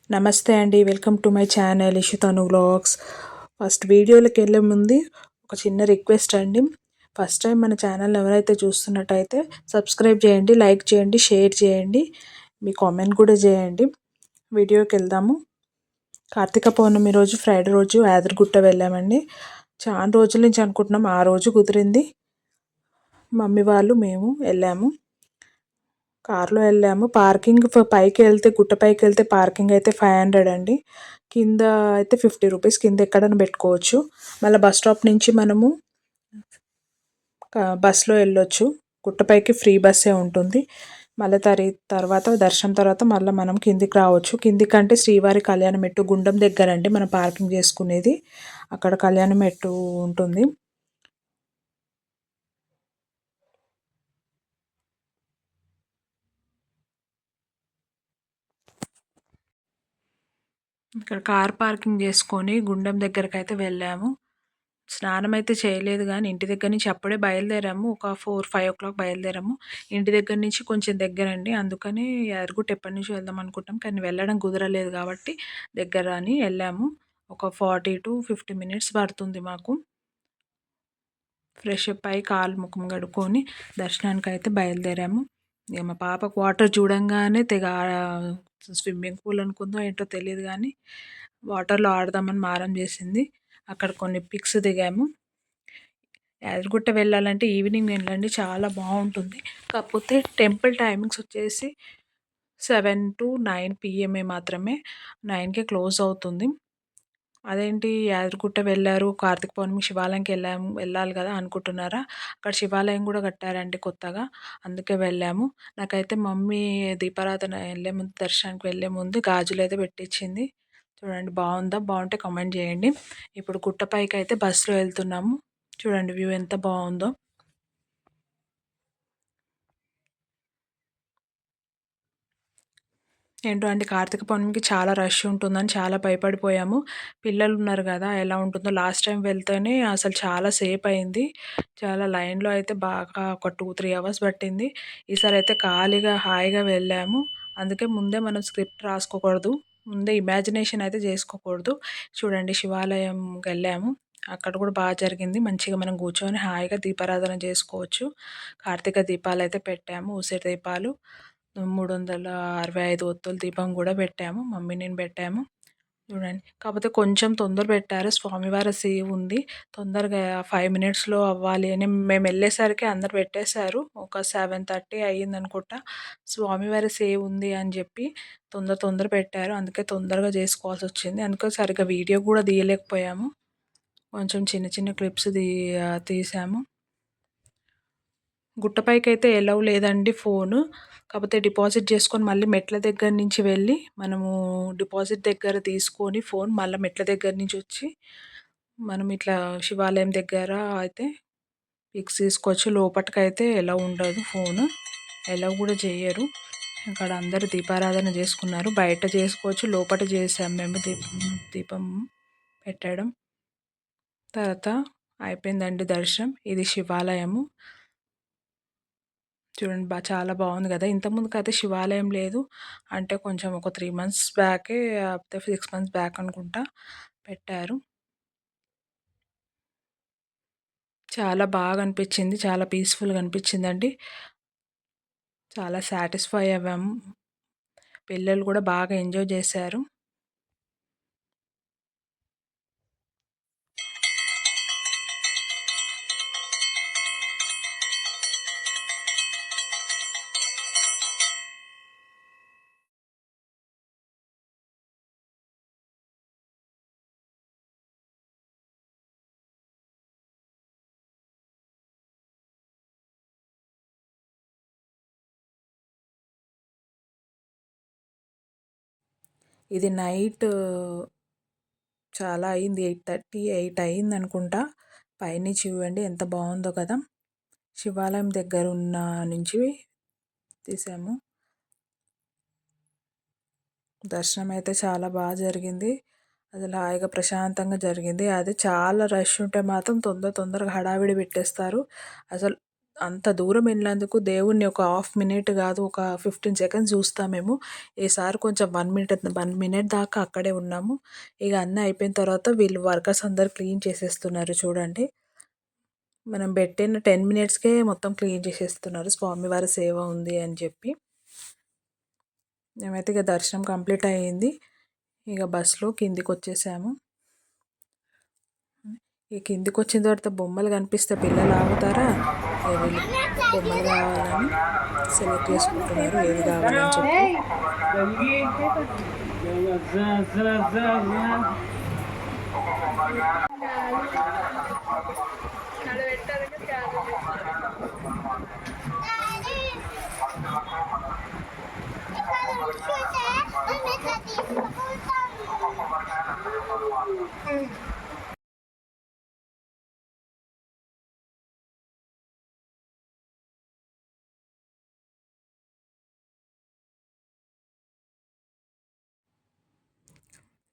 నమస్తే అండి. Welcome to my channel ఇషితను వ్లాగ్స్. ఫస్ట్ వీడియోలోకి వెళ్ళే ముందు ఒక చిన్న రిక్వెస్ట్ అండి. ఫస్ట్ టైం మన ఛానల్ ఎవరైతే చూస్తున్నట్టయితే సబ్స్క్రైబ్ చేయండి, లైక్ చేయండి, షేర్ చేయండి, మీ కామెంట్ కూడా చేయండి. వీడియోకి వెళ్దాము. కార్తీక పౌర్ణమి రోజు ఫ్రైడే రోజు యాదగిరిగుట్ట వెళ్ళామండి. చాలా రోజుల నుంచి అనుకుంటున్నాం, ఆ రోజు కుదిరింది. మమ్మీ వాళ్ళు మేము వెళ్ళాము, కార్లో వెళ్ళాము. పార్కింగ్ పైకి వెళ్తే, గుట్ట పైకి వెళ్తే పార్కింగ్ అయితే 500 అండి. కింద అయితే 50 రూపీస్, కింద ఎక్కడైనా పెట్టుకోవచ్చు. మళ్ళీ బస్ స్టాప్ నుంచి మనము బస్సులో వెళ్ళొచ్చు. గుట్టపైకి ఫ్రీ బస్సే ఉంటుంది. మళ్ళీ తర్వాత దర్శనం తర్వాత మళ్ళీ మనం కిందికి రావచ్చు. కిందికంటే శ్రీవారి కళ్యాణ మెట్టు గుండం దగ్గర అండి మనం పార్కింగ్ చేసుకునేది. అక్కడ కళ్యాణ మెట్టు ఉంటుంది. ఇక్కడ కార్ పార్కింగ్ చేసుకొని గుండం దగ్గరకు అయితే వెళ్ళాము. స్నానం అయితే చేయలేదు కానీ ఇంటి దగ్గర నుంచి అప్పుడే బయలుదేరాము. ఒక 4-5 o'clock బయలుదేరాము. ఇంటి దగ్గర నుంచి కొంచెం దగ్గరండి, అందుకని యాదగిరిగుట్ట ఎప్పటి నుంచో వెళ్దాం అనుకుంటాం కానీ వెళ్ళడం కుదరలేదు కాబట్టి దగ్గర అని వెళ్ళాము. ఒక 40-50 minutes పడుతుంది మాకు. ఫ్రెష్ అప్ అయ్యి కాలు ముఖం కడుక్కొని దర్శనానికి అయితే బయలుదేరాము. ఇక మా పాపకు వాటర్ చూడంగానే తెగ స్విమ్మింగ్ పూల్ అనుకుందో ఏంటో తెలియదు కానీ వాటర్లో ఆడదామని మారం చేసింది. అక్కడ కొన్ని పిక్స్ దిగాము. యాదగిరిగుట్ట వెళ్ళాలంటే ఈవినింగ్ వెళ్ళండి, చాలా బాగుంటుంది. కాకపోతే టెంపుల్ టైమింగ్స్ వచ్చేసి 7 to 9 PM మాత్రమే. 9కే క్లోజ్ అవుతుంది. అదేంటి యాదగిరిగుట్ట వెళ్ళారు, కార్తీక పౌర్ణమి శివాలయంకి వెళ్ళాలి కదా అనుకుంటున్నారా? అక్కడ శివాలయం కూడా కట్టారండి కొత్తగా, అందుకే వెళ్ళాము. నాకైతే మమ్మీ దీపారాధన వెళ్ళే ముందు, దర్శనానికి వెళ్ళే ముందు గాజులు అయితే పెట్టించింది. చూడండి బాగుందా? బాగుంటే కామెంట్ చేయండి. ఇప్పుడు గుట్టపైకి అయితే బస్సులో వెళ్తున్నాము. చూడండి వ్యూ ఎంత బాగుందో. ఏంటో అండి, కార్తీక పౌర్ణమికి చాలా రష్ ఉంటుందని చాలా భయపడిపోయాము. పిల్లలు ఉన్నారు కదా, ఎలా ఉంటుందో. లాస్ట్ టైం వెళ్తేనే అసలు చాలా సేపు అయింది. చాలా లైన్లో అయితే బాగా ఒక 2-3 hours పట్టింది. ఈసారి అయితే ఖాళీగా హాయిగా వెళ్ళాము. అందుకే ముందే మనం స్క్రిప్ట్ రాసుకోకూడదు, ముందే ఇమాజినేషన్ అయితే చేసుకోకూడదు. చూడండి శివాలయంకి వెళ్ళాము, అక్కడ కూడా బాగా జరిగింది. మంచిగా మనం కూర్చొని హాయిగా దీపారాధన చేసుకోవచ్చు. కార్తీక దీపాలు అయితే పెట్టాము, ఉసిరి దీపాలు. 365 ఒత్తుల దీపం కూడా పెట్టాము, మమ్మీ నేను పెట్టాము. చూడండి, కాకపోతే కొంచెం తొందర పెట్టారు. స్వామివారి సేవ ఉంది, తొందరగా 5 minutesలో అవ్వాలి అని మేము వెళ్ళేసరికి అందరు పెట్టేశారు. ఒక 7:30 అయ్యిందనుకుంటా. స్వామివారి సేవ ఉంది అని చెప్పి తొందర పెట్టారు, అందుకే తొందరగా చేసుకోవాల్సి వచ్చింది. అందుకే సరిగ్గా వీడియో కూడా తీయలేకపోయాము. కొంచెం చిన్న చిన్న క్లిప్స్ తీసాము. గుట్టపైకైతే ఎలవ్ లేదండి ఫోను. కాకపోతే డిపాజిట్ చేసుకొని మళ్ళీ మెట్ల దగ్గర నుంచి వెళ్ళి మనము డిపాజిట్ దగ్గర తీసుకొని ఫోన్ మళ్ళీ మెట్ల దగ్గర నుంచి వచ్చి మనం ఇట్లా శివాలయం దగ్గర అయితే పిక్స్ తీసుకోవచ్చు. లోపటికైతే ఎలవ్ ఉండదు ఫోను, ఎలవ్ కూడా చేయరు. ఇక్కడ అందరూ దీపారాధన చేసుకున్నారు. బయట చేసుకోవచ్చు, లోపట చేసాం మేము దీపం పెట్టడం. తర్వాత అయిపోయిందండి దర్శనం. ఇది శివాలయము. చూడండి చాలా బాగుంది కదా. ఇంతకుముందుకైతే శివాలయం లేదు, అంటే కొంచెం ఒక 3 months బ్యాకే, 6 months బ్యాక్ అనుకుంటా పెట్టారు. చాలా బాగా అనిపించింది, చాలా పీస్ఫుల్గా అనిపించిందండి. చాలా సాటిస్ఫై అవ్వాము. పిల్లలు కూడా బాగా ఎంజాయ్ చేశారు. ఇది నైట్ చాలా అయింది, 8:30, 8 అయింది అనుకుంటా. పైనుంచి చూడండి ఎంత బాగుందో కదా. శివాలయం దగ్గర ఉన్న నుంచి తీసాము. దర్శనం అయితే చాలా బాగా జరిగింది. అసలు హాయిగా ప్రశాంతంగా జరిగింది. అది చాలా రష్ ఉంటే మాత్రం తొందరగా హడావిడి పెట్టేస్తారు. అసలు అంత దూరం వెళ్ళినందుకు దేవుడిని ఒక హాఫ్ మినిట్ కాదు, ఒక 15 సెకండ్స్ చూస్తాం మేము. ఈసారి కొంచెం 1 మినిట్ దాకా అక్కడే ఉన్నాము. ఇక అన్నీ అయిపోయిన తర్వాత వీళ్ళు వర్కర్స్ అందరూ క్లీన్ చేసేస్తున్నారు చూడండి. మనం పెట్టిన 10 మినిట్స్‌కే మొత్తం క్లీన్ చేసేస్తున్నారు. స్వామివారి సేవ ఉంది అని చెప్పి. మేమైతే ఇక దర్శనం కంప్లీట్ అయ్యింది. ఇక బస్‌లో కిందికొచ్చేసాము. ఈ కిందికొచ్చిన తర్వాత బొమ్మలు కనిపిస్తే పిల్లలు ఆగుతారా? ఇక వీళ్ళు బొమ్మలు కావాలని సెలెక్ట్ చేసుకుంటున్నారు ఏది కావాలని చెప్పి.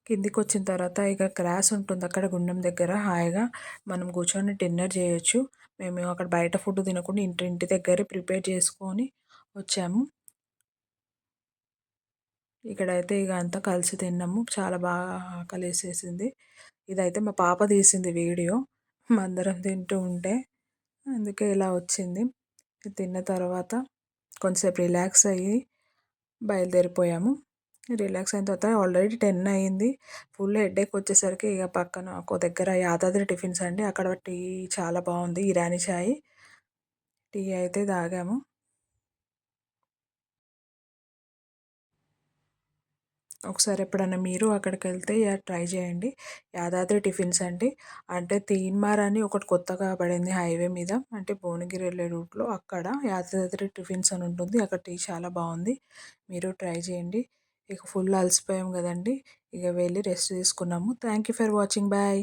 కిందికొచ్చిన తర్వాత ఇక గ్రాస్ ఉంటుంది అక్కడ గుండం దగ్గర, హాయిగా మనం కూర్చొని డిన్నర్ చేయొచ్చు. మేము అక్కడ బయట ఫుడ్ తినకుండా ఇంటి దగ్గరే ప్రిపేర్ చేసుకొని వచ్చాము. ఇక్కడైతే ఇక అంతా కలిసి తిన్నాము. చాలా బాగా ఆకలేసేసింది. ఇదైతే మా పాప తీసింది వీడియో. అందరం తింటూ ఉంటే అందుకే ఇలా వచ్చింది. తిన్న తర్వాత కొంచెంసేపు రిలాక్స్ అయ్యి బయలుదేరిపోయాము. రిలాక్స్ అయిన తర్వాత ఆల్రెడీ 10 అయింది. ఫుల్ హెడేక్ వచ్చేసరికి ఇక పక్కన ఒక దగ్గర యాదాద్రి టిఫిన్స్ అండి, అక్కడ టీ చాలా బాగుంది, ఇరానీ చాయ్. టీ అయితే తాగాము. ఒకసారి ఎప్పుడైనా మీరు అక్కడికి వెళ్తే ట్రై చేయండి. యాదాద్రి టిఫిన్స్ అండి. అంటే తీన్మార్ అని ఒకటి కొత్తగా పడింది హైవే మీద, అంటే భువనగిరి వెళ్ళే రూట్లో. అక్కడ యాదాద్రి టిఫిన్స్ అని ఉంటుంది. అక్కడ టీ చాలా బాగుంది, మీరు ట్రై చేయండి. ఇక ఫుల్ అలసిపోయాం కదండి, ఇక వెళ్ళి రెస్ట్ తీసుకున్నాము. Thank you for watching. Bye.